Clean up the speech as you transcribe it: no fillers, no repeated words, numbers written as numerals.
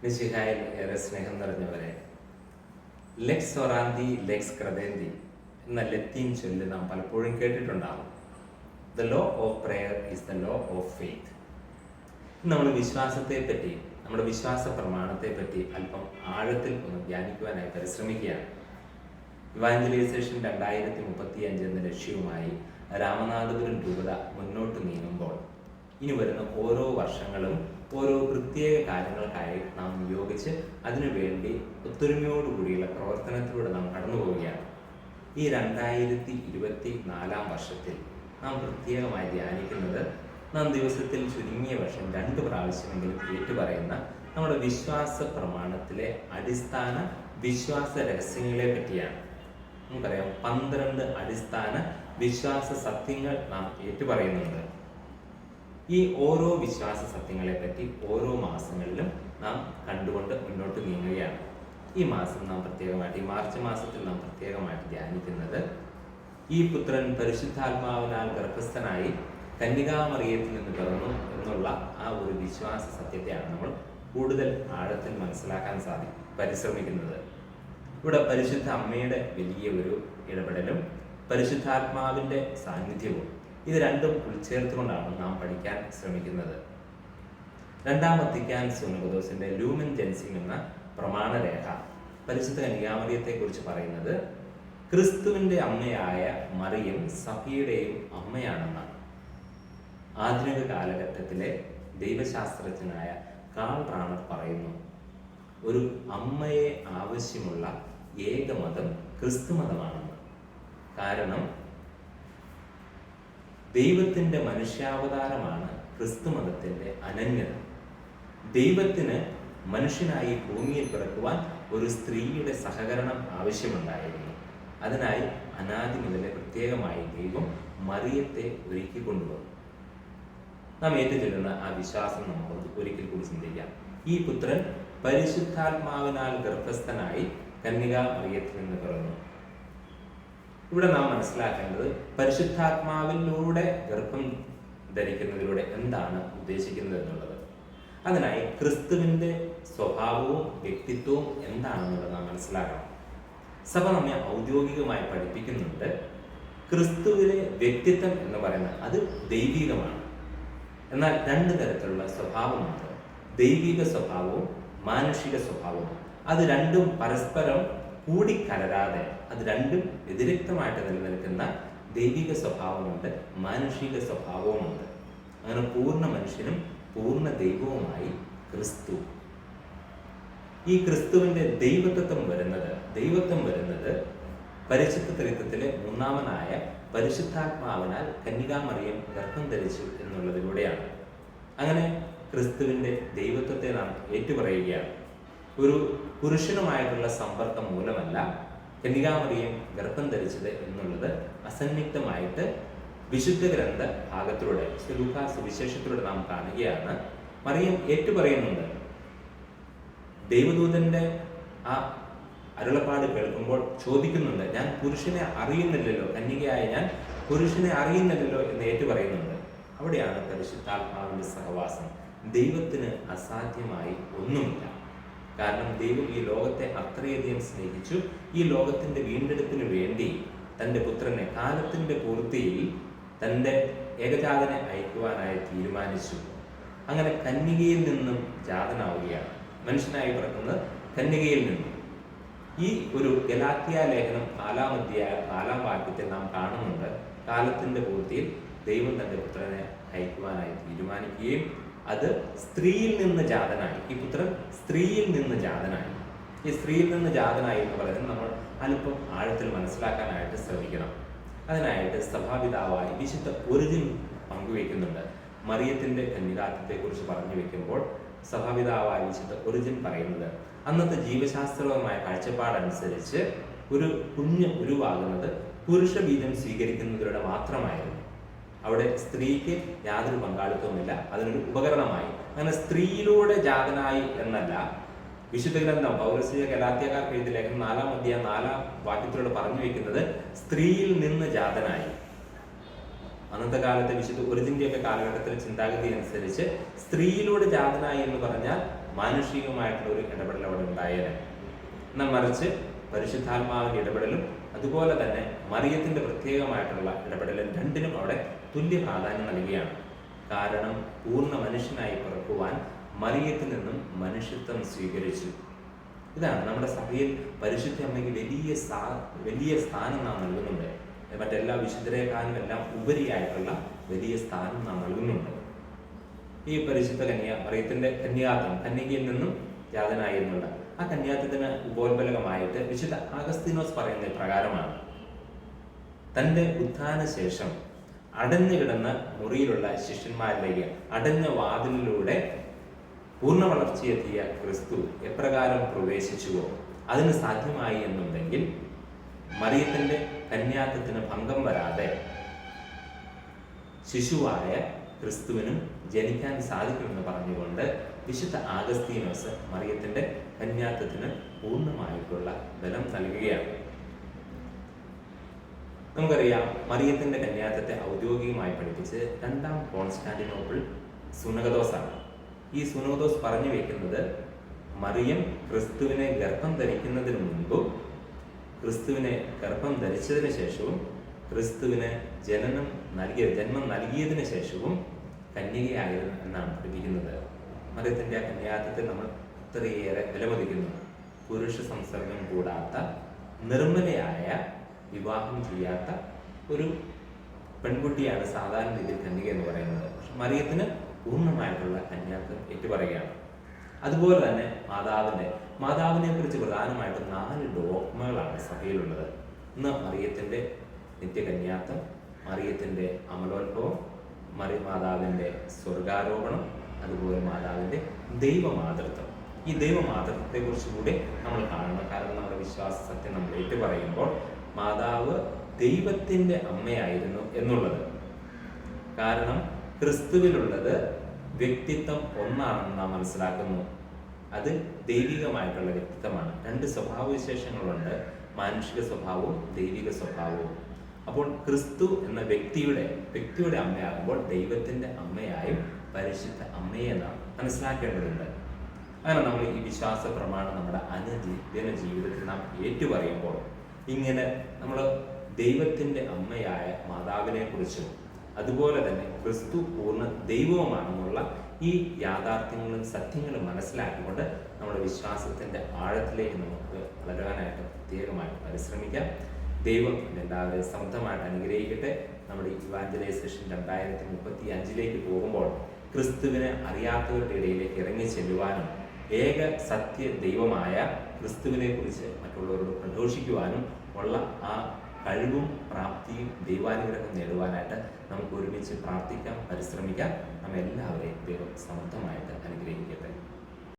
മിശിഹായിൽ ഏറെ സ്നേഹം നിറഞ്ഞവരെ, Lex ഒറാന്തി Lex ക്രദേന്തി എന്ന ലത്തീൻ ചൊല്ല് നാം പലപ്പോഴും കേട്ടിട്ടുണ്ടാകും. The law of prayer is the law of faith. നമ്മൾ വിശ്വാസത്തെ പറ്റി, നമ്മുടെ വിശ്വാസ പ്രമാണത്തെ പറ്റി അല്പം ആഴത്തിൽ ഒന്ന് ധ്യാനിക്കുവാനായി പരിശ്രമിക്കുകയാണ്. ഇവാഞ്ചലൈസേഷൻ 2035 എന്ന ലക്ഷ്യവുമായി രാമനാഥപുരം രൂപത മുന്നോട്ട് നീങ്ങുമ്പോൾ ഇനി വരുന്ന ഓരോ വർഷങ്ങളും ഓരോ പ്രത്യേക കാര്യങ്ങൾക്കായി നാം നിയോഗിച്ച് അതിനുവേണ്ടി ഒത്തൊരുമയോടുകൂടിയുള്ള പ്രവർത്തനത്തിലൂടെ നാം കടന്നു പോവുകയാണ്. ഈ 2024 വർഷത്തിൽ നാം പ്രത്യേകമായി ധ്യാനിക്കുന്നത്, നാം ദിവസത്തിൽ ചുരുങ്ങിയ വർഷം 2 പ്രാവശ്യമെങ്കിലും ഏറ്റുപറയുന്ന നമ്മുടെ വിശ്വാസ പ്രമാണത്തിലെ അടിസ്ഥാന വിശ്വാസ രഹസ്യങ്ങളെ പറ്റിയാണ്. നമുക്കറിയാം, 12 അടിസ്ഥാന വിശ്വാസ സത്യങ്ങൾ നാം ഏറ്റുപറയുന്നുണ്ട്. ഈ ഓരോ വിശ്വാസ സത്യങ്ങളെ പറ്റി ഓരോ മാസങ്ങളിലും നാം കണ്ടുകൊണ്ട് മുന്നോട്ട് നീങ്ങുകയാണ്. ഈ മാസം നാം പ്രത്യേകമായിട്ട്, ഈ മാർച്ച് മാസത്തിൽ നാം പ്രത്യേകമായിട്ട് ധ്യാനിക്കുന്നത്, ഈ പുത്രൻ പരിശുദ്ധാത്മാവിനാൽ ഗർഭസ്ഥനായി കന്യകാമറിയത്തിൽ നിന്ന് പിറന്നു എന്നുള്ള ആ ഒരു വിശ്വാസ സത്യത്തെയാണ് നമ്മൾ കൂടുതൽ ആഴത്തിൽ മനസ്സിലാക്കാൻ പരിശ്രമിക്കുന്നത്. ഇവിടെ പരിശുദ്ധ അമ്മയുടെ വലിയ ഒരു ഇടപെടലും പരിശുദ്ധാത്മാവിൻ്റെ സാന്നിധ്യവും, ഇത് രണ്ടും ഉൾച്ചേർത്തുകൊണ്ടാണ് നാം പഠിക്കാൻ ശ്രമിക്കുന്നത്. 2-ാം വത്തിക്കാൻ സുനഹദോസിന്റെ ലൂമൻ ജെൻസിംഗ് എന്ന പ്രമാണരേഖ പരിശുദ്ധ കന്യകാമറിയത്തെ കുറിച്ച് പറയുന്നത്, ക്രിസ്തുവിന്റെ അമ്മയായ മറിയം സഭയുടെയും അമ്മയാണെന്നാണ്. ആധുനിക കാലഘട്ടത്തിലെ ദൈവശാസ്ത്രജ്ഞനായ കാൾ റാണർ പറയുന്നു, ഒരു അമ്മയെ ആവശ്യമുള്ള ഏക മതം ക്രിസ്തു മതമാണെന്ന്. കാരണം ദൈവത്തിൻ്റെ മനുഷ്യാവതാരമാണ് ക്രിസ്തു മതത്തിൻ്റെ അനന്യത. ദൈവത്തിന് മനുഷ്യനായി ഭൂമിയിൽ പിറക്കുവാൻ ഒരു സ്ത്രീയുടെ സഹകരണം ആവശ്യമുണ്ടായിരുന്നു. അതിനായി അനാദി മുതലേ പ്രത്യേകമായി ദൈവം മറിയത്തെ ഒരുക്കി കൊണ്ടുവന്നു. നാം ഏറ്റുചൊല്ലുന്ന ആ വിശ്വാസം നമുക്ക് ഒരിക്കൽ കൂടി ചിന്തിക്കാം. ഈ പുത്രൻ പരിശുദ്ധാത്മാവിനാൽ ഗർഭസ്ഥനായി കന്യകാമറിയത്തിൽ നിന്ന് പിറന്നു. ഇവിടെ നാം മനസ്സിലാക്കേണ്ടത്, പരിശുദ്ധാത്മാവിലൂടെ ഗർഭം ധരിക്കുന്നതിലൂടെ എന്താണ് ഉദ്ദേശിക്കുന്നത് എന്നുള്ളത്. അതിനായി ക്രിസ്തുവിൻ്റെ സ്വഭാവവും വ്യക്തിത്വവും എന്താണെന്നുള്ളത് നാം മനസ്സിലാക്കണം. സഭ നമ്മെ ഔദ്യോഗികമായി പഠിപ്പിക്കുന്നുണ്ട്, ക്രിസ്തുവിലെ വ്യക്തിത്വം എന്ന് പറയുന്നത് അത് ദൈവികമാണ്. എന്നാൽ 2 തരത്തിലുള്ള സ്വഭാവമുണ്ട്, ദൈവിക സ്വഭാവവും മാനുഷിക സ്വഭാവവും. അത് രണ്ടും പരസ്പരം കൂടിക്കലരാതെ, അത് രണ്ടും വ്യതിരിക്തമായിട്ട് നിലനിൽക്കുന്ന ദൈവിക സ്വഭാവമുണ്ട്, മാനുഷിക സ്വഭാവവുമുണ്ട്. അങ്ങനെ പൂർണ്ണ മനുഷ്യനും പൂർണ്ണ ദൈവവുമായി ക്രിസ്തു. ഈ ക്രിസ്തുവിന്റെ ദൈവത്വം വരുന്നത് പരിശുദ്ധ ത്രിത്വത്തിലെ 3-ാമനായ പരിശുദ്ധാത്മാവിനാൽ കന്യകാമറിയം ഗർഭം ധരിച്ചു എന്നുള്ളതിലൂടെയാണ്. അങ്ങനെ ക്രിസ്തുവിന്റെ ദൈവത്വത്തെ നാം ഏറ്റുപറയുകയാണ്. ഒരു പുരുഷനുമായിട്ടുള്ള സമ്പർക്കം മൂലമല്ല കന്യകാമറിയം ഗർഭം ധരിച്ചത് എന്നുള്ളത് അസന്നിഗ്ധമായിട്ട് വിശുദ്ധ ഗ്രന്ഥ ഭാഗത്തിലൂടെ, ലൂക്കാ സുവിശേഷത്തിലൂടെ നാം കാണുകയാണ്. മറിയം ഏറ്റുപറയുന്നുണ്ട്. ദൈവദൂതന്റെ ആ അരുളപ്പാട് കേൾക്കുമ്പോൾ ചോദിക്കുന്നുണ്ട്, ഞാൻ പുരുഷനെ അറിയുന്നില്ലല്ലോ, കന്യകയായ ഞാൻ പുരുഷനെ അറിയുന്നില്ലല്ലോ എന്ന് ഏറ്റുപറയുന്നുണ്ട്. അവിടെയാണ് പരിശുദ്ധാത്മാവിന്റെ സഹവാസം. ദൈവത്തിന് അസാധ്യമായി ഒന്നുമില്ല. കാരണം ദൈവം ഈ ലോകത്തെ അത്രയധികം സ്നേഹിച്ചു. ഈ ലോകത്തിന്റെ വീണ്ടെടുപ്പിന് വേണ്ടി തൻ്റെ പുത്രനെ കാലത്തിന്റെ പൂർത്തിയിൽ തൻ്റെ ഏകജാതനെ അയക്കുവാനായി തീരുമാനിച്ചു. അങ്ങനെ കന്യകയിൽ നിന്നും ജാതനാവുകയാണ്. മനുഷ്യനായി പിറക്കുന്നത് കന്യകയിൽ നിന്നും. ഈ ഒരു ഗലാത്യ ലേഖനം 4-ാം വാക്യത്തിൽ നാം കാണുന്നുണ്ട്, കാലത്തിന്റെ പൂർത്തിയിൽ ദൈവം തൻ്റെ പുത്രനെ അയക്കുവാനായി തീരുമാനിക്കുകയും അത് സ്ത്രീയിൽ നിന്ന് ജാതനായി. ഈ പുത്രൻ സ്ത്രീയിൽ നിന്ന് ജാതനായി. ഈ സ്ത്രീയിൽ നിന്ന് ജാതനായി എന്ന് പറയുന്നത് നമ്മൾ അല്പം ആഴത്തിൽ മനസ്സിലാക്കാനായിട്ട് ശ്രമിക്കണം. അതിനായിട്ട് സഭാപിതാവായി വിശുദ്ധ ഒറിജിൻ പങ്കുവയ്ക്കുന്നുണ്ട്. മറിയത്തിന്റെ കന്യകാത്വത്തെ കുറിച്ച് പറഞ്ഞു വെക്കുമ്പോൾ സഭാപിതാവായ വിശുദ്ധ ഒറിജിൻ പറയുന്നത്, അന്നത്തെ ജീവശാസ്ത്രപരമായ കാഴ്ചപ്പാടനുസരിച്ച് ഒരു കുഞ്ഞ് ഉരുവാകുന്നത് പുരുഷ ബീജം സ്വീകരിക്കുന്നതിലൂടെ മാത്രമായിരുന്നു. അവിടെ സ്ത്രീക്ക് യാതൊരു പങ്കാളിത്തവുമില്ല, അതിനൊരു ഉപകരണമായി. അങ്ങനെ സ്ത്രീയിലൂടെ ജാതനായി എന്നല്ല വിശുദ്ധ ഗ്രന്ഥം പൗരസ്ത്രീയ ഗലാത്യക്കാർക്ക് എഴുതിയ ലേഖനം 4-ാം അധ്യായം 4-ാം വാക്യത്തിലൂടെ പറഞ്ഞു വെക്കുന്നത്, സ്ത്രീയിൽ നിന്ന് ജാതനായി. അന്നത്തെ കാലത്തെ വിശുദ്ധ ഒറിജിൻ്റെയൊക്കെ കാലഘട്ടത്തിലെ ചിന്താഗതി അനുസരിച്ച് സ്ത്രീയിലൂടെ ജാതനായി എന്ന് പറഞ്ഞാൽ മാനുഷികമായിട്ടുള്ള ഒരു ഇടപെടൽ അവിടെ ഉണ്ടായേനെ. എന്നാൽ മറിച്ച് പരിശുദ്ധാത്മാവിൻ്റെ ഇടപെടലും അതുപോലെ തന്നെ മറിയത്തിൻ്റെ പ്രത്യേകമായിട്ടുള്ള ഇടപെടലും രണ്ടിനും അവിടെ തുല്യ പ്രാധാന്യം നൽകുകയാണ്. കാരണം പൂർണ്ണ മനുഷ്യനായി പിറക്കുവാൻ മറിയത്തിൽ നിന്നും മനുഷ്യത്വം സ്വീകരിച്ചു. ഇതാണ് നമ്മുടെ സഭയിൽ പരിശുദ്ധ അമ്മയ്ക്ക് വലിയ സ്ഥാനം നാം നൽകുന്നുണ്ട്. മറ്റെല്ലാ വിശുദ്ധരേക്കാളും എല്ലാം ഉപരിയായിട്ടുള്ള വലിയ സ്ഥാനം നാം നൽകുന്നുണ്ട്. ഈ പരിശുദ്ധ മറിയത്തിന്റെ കന്യകയിൽ നിന്നും ജാതനായി എന്നുള്ള ആ കന്യാത്വത്തിന് ഉപോത്ബലകമായിട്ട് വിശുദ്ധ അഗസ്തീനോസ് പറയുന്ന പ്രകാരമാണ്. തൻ്റെ ഉത്ഥാന ശേഷം അടഞ്ഞു കിടന്ന മുറിയിലുള്ള ശിഷ്യന്മാരിലേക്ക് അടഞ്ഞ വാതിലിലൂടെ പൂർണ്ണ വളർച്ചയെത്തിയ ക്രിസ്തു എപ്രകാരം പ്രവേശിച്ചുവോ അതിന് സാധ്യമായി എന്നുണ്ടെങ്കിൽ മറിയത്തിന്റെ കന്യാത്വത്തിന് ഭംഗം വരാതെ ശിശുവായ ക്രിസ്തുവിനും ജനിക്കാൻ സാധിക്കുമെന്ന് പറഞ്ഞുകൊണ്ട് വിശുദ്ധ ആഗസ്തീനോസ് മറിയത്തിന്റെ കന്യാത്വത്തിന് പൂർണ്ണമായിട്ടുള്ള ബലം നൽകുകയാണ്. നമുക്കറിയാം, മറിയത്തിന്റെ കന്യാത്വത്തെ ഔദ്യോഗികമായി പഠിപ്പിച്ച് 2-ാം കോൺസ്റ്റാന്റിനോപ്പിൾ സുനകദോസാണ്. ഈ സുനകദോസ് പറഞ്ഞു വെക്കുന്നത് മറിയം ക്രിസ്തുവിനെ ഗർഭം ധരിക്കുന്നതിന് മുൻപും ക്രിസ്തുവിനെ ഗർഭം ധരിച്ചതിന് ശേഷവും ക്രിസ്തുവിന് ജന്മം നൽകിയതിനു ശേഷവും കന്യകയായിരുന്നു എന്നാണ് പഠിപ്പിക്കുന്നത്. മറിയത്തിന്റെ കന്യാത്വത്തെ നമ്മൾ അത്രയേറെ വിലമതിക്കുന്നു. പുരുഷ സംസർഗം കൂടാത്ത നിർമ്മലയായ വിവാഹം ചെയ്യാത്ത ഒരു പെൺകുട്ടിയാണ് സാധാരണ രീതിയിൽ കന്യക എന്ന് പറയുന്നത്. പക്ഷെ മറിയത്തിന് പൂർണ്ണമായിട്ടുള്ള കന്യാത്വം ഏറ്റുപറയുകയാണ്. അതുപോലെ തന്നെ മാതാവിനെ കുറിച്ച് പ്രധാനമായിട്ടും 4 ഡോഗ്മകളാണ് സഭയിലുള്ളത്. ഒന്ന് മറിയത്തിന്റെ നിത്യകന്യാത്വം, മറിയത്തിന്റെ അമലോത്ഭവം, മാതാവിന്റെ സ്വർഗാരോപണം, അതുപോലെ മാതാവിന്റെ ദൈവമാതൃത്വം. ഈ ദൈവമാതൃത്വത്തെ കുറിച്ച് കൂടി നമ്മൾ കാണണം. കാരണം നമ്മുടെ വിശ്വാസ സത്യം നമ്മൾ ഏറ്റുപറയുമ്പോൾ മാതാവ് ദൈവത്തിന്റെ അമ്മയായിരുന്നു എന്നുള്ളത്. കാരണം ക്രിസ്തുവിലുള്ളത് വ്യക്തിത്വം ഒന്നാണെന്ന് നാം മനസ്സിലാക്കുന്നു. അത് ദൈവികമായിട്ടുള്ള വ്യക്തിത്വമാണ്. 2 സ്വഭാവവിശേഷങ്ങളുണ്ട്, മാനുഷിക സ്വഭാവവും ദൈവിക സ്വഭാവവും. അപ്പോൾ ക്രിസ്തു എന്ന വ്യക്തിയുടെ അമ്മയാകുമ്പോൾ ദൈവത്തിന്റെ അമ്മയായും പരിശുദ്ധ അമ്മയെ നാം മനസ്സിലാക്കേണ്ടതുണ്ട്. അങ്ങനെ നമ്മൾ ഈ വിശ്വാസ പ്രമാണം നമ്മുടെ അനുദിന ജീവിതത്തിൽ നാം ഏറ്റുപറയുമ്പോൾ ഇങ്ങനെ നമ്മൾ ദൈവത്തിന്റെ അമ്മയായ മാതാവിനെ കുറിച്ചും അതുപോലെ തന്നെ ക്രിസ്തു പൂർണ്ണ ദൈവവുമാണെന്നുള്ള ഈ യാഥാർത്ഥ്യങ്ങളും സത്യങ്ങളും മനസ്സിലാക്കിക്കൊണ്ട് നമ്മുടെ വിശ്വാസത്തിന്റെ ആഴത്തിലേക്ക് നമുക്ക് വളരാനായിട്ട് പ്രത്യേകമായിട്ട് പരിശ്രമിക്കാം. ദൈവം എല്ലാവരെയും സമൃദ്ധമായിട്ട് അനുഗ്രഹിക്കട്ടെ. നമ്മുടെ ഇവാഞ്ചലൈസേഷൻ 2035 പോകുമ്പോൾ ക്രിസ്തുവിനെ അറിയാത്തവരുടെ ഇടയിലേക്ക് ഇറങ്ങി ചെല്ലുവാനും ഏക സത്യ ദൈവമായ ക്രിസ്തുവിനെ കുറിച്ച് മറ്റുള്ളവരോട് പ്രഘോഷിക്കുവാനും ഉള്ള ആ കഴിവും പ്രാപ്തിയും ദൈവാനുഗ്രഹം നേടുവാനായിട്ട് നമുക്ക് ഒരുമിച്ച് പ്രാർത്ഥിക്കാം, പരിശ്രമിക്കാം. നമ്മെല്ലാവരെയും ദൈവം സമൃദ്ധമായിട്ട് അനുഗ്രഹിക്കട്ടെ.